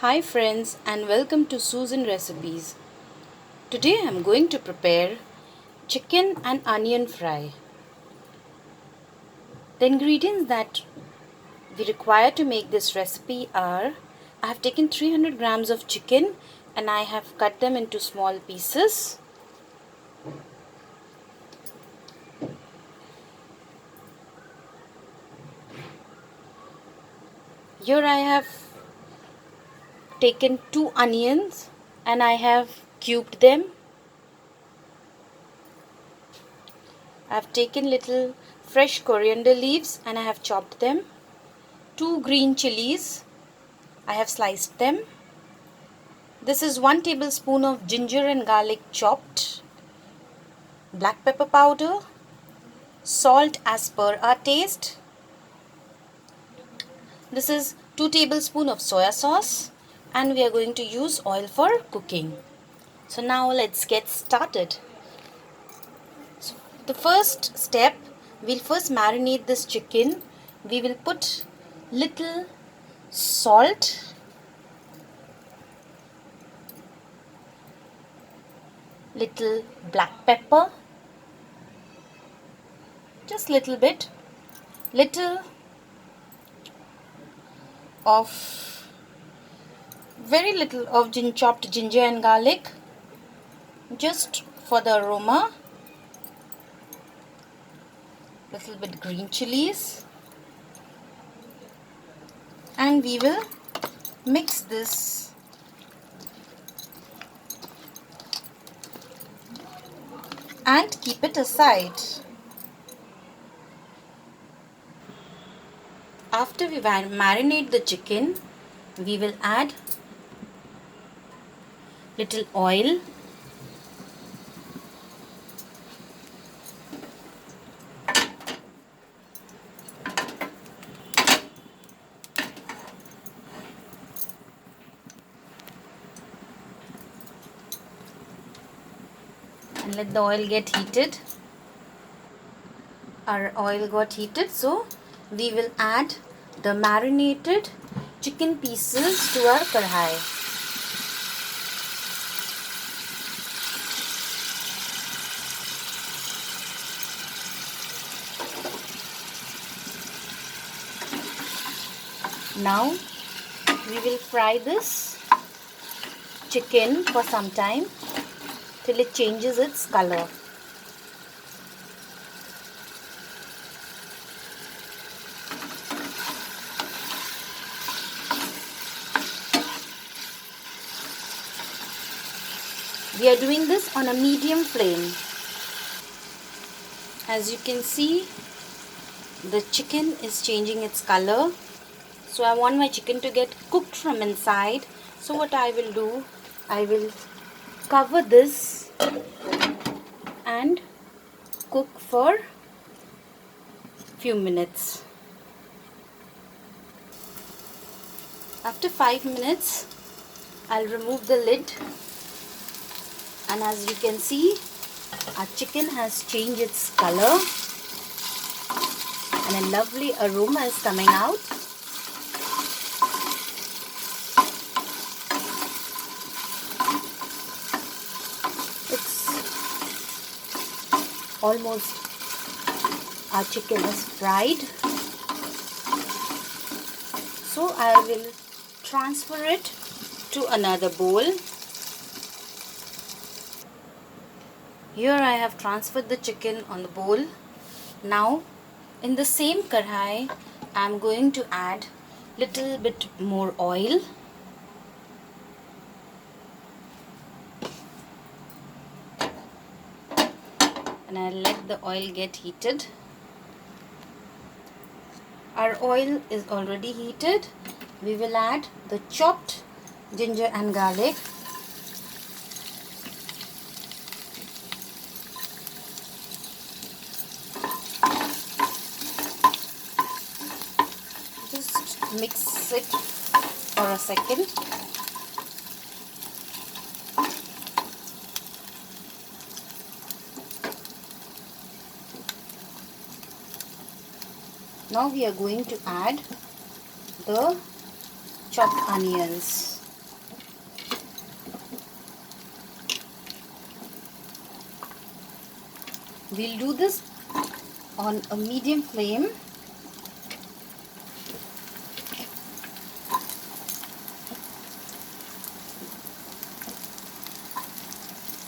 Hi friends and welcome to Susan Recipes. Today I am going to prepare chicken and onion fry. The ingredients that we require to make this recipe are I have taken 300 grams of chicken and I have cut them into small pieces. Here I have taken 2 onions and I have cubed them. I have taken little fresh coriander leaves and I have chopped them. 2 green chilies, I have sliced them. This is 1 tablespoon of ginger and garlic chopped, black pepper powder, salt as per our taste. This is 2 tablespoons of soya sauce and we are going to use oil for cooking. So now let's get started. So the first step, we'll first marinate this chicken. We will put little salt, little black pepper, just little bit, little of very little of chopped ginger and garlic just for the aroma, little bit green chilies, and we will mix this and keep it aside. After we marinate the chicken, we will add little oil, and let the oil get heated. Our oil got heated, so we will add the marinated chicken pieces to our kadhai. Now we will fry this chicken for some time till it changes its color. We are doing this on a medium flame. As you can see, the chicken is changing its color. So I want my chicken to get cooked from inside. So what I will do, I will cover this and cook for few minutes. After 5 minutes, I'll remove the lid, and as you can see, our chicken has changed its color and a lovely aroma is coming out. It's almost, our chicken is fried. So I will transfer it to another bowl. Here I have transferred the chicken on the bowl. Now in the same kadhai I am going to add little bit more oil. And I'll let the oil get heated. Our oil is already heated. We will add the chopped ginger and garlic. Just mix it for a second. Now we are going to add the chopped onions. We'll do this on a medium flame.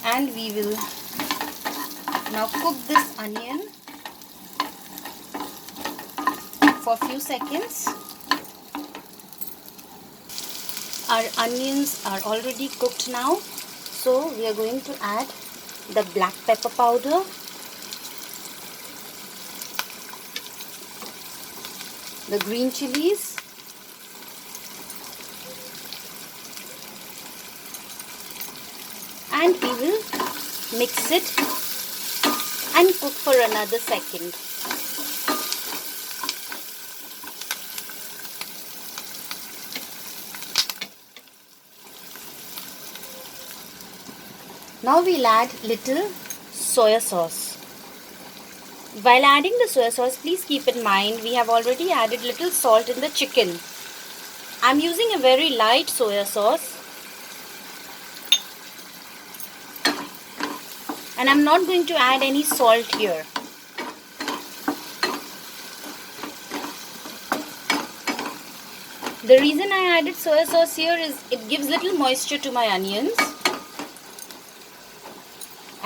And we will now cook this onion for a few seconds. Our onions are already cooked now, so we are going to add the black pepper powder, the green chilies, and we will mix it and cook for another second. Now we'll add little soya sauce. While adding the soya sauce, please keep in mind we have already added little salt in the chicken. I'm using a very light soya sauce, and I'm not going to add any salt here. The reason I added soya sauce here is it gives little moisture to my onions.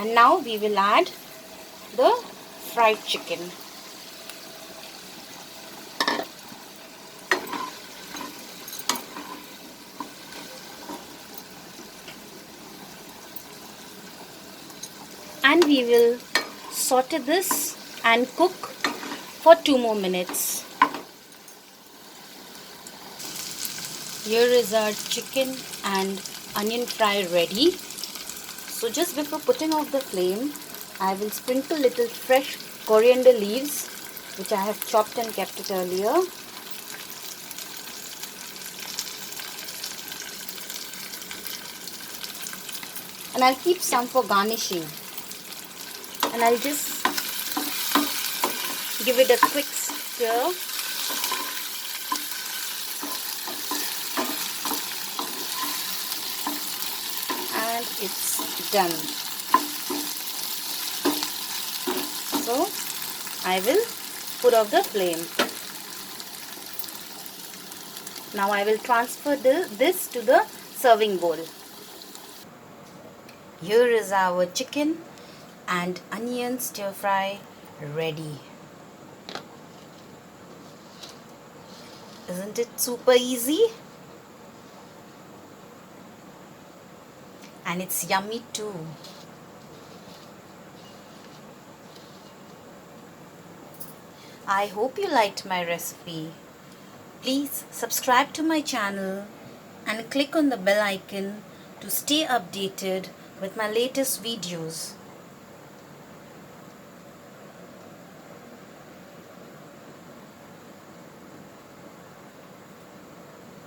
And now we will add the fried chicken. And we will saute this and cook for 2 more minutes. Here is our chicken and onion fry ready. So just before putting off the flame, I will sprinkle little fresh coriander leaves, which I have chopped and kept it earlier. And I'll keep some for garnishing. And I'll just give it a quick stir. And it's done. So I will put off the flame. Now I will transfer this to the serving bowl. Here is our chicken and onion stir fry ready. Isn't it super easy? And it's yummy too. I hope you liked my recipe. Please subscribe to my channel and click on the bell icon to stay updated with my latest videos.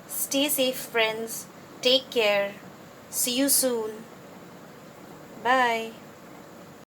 Stay safe, friends. Take care. See you soon. Bye.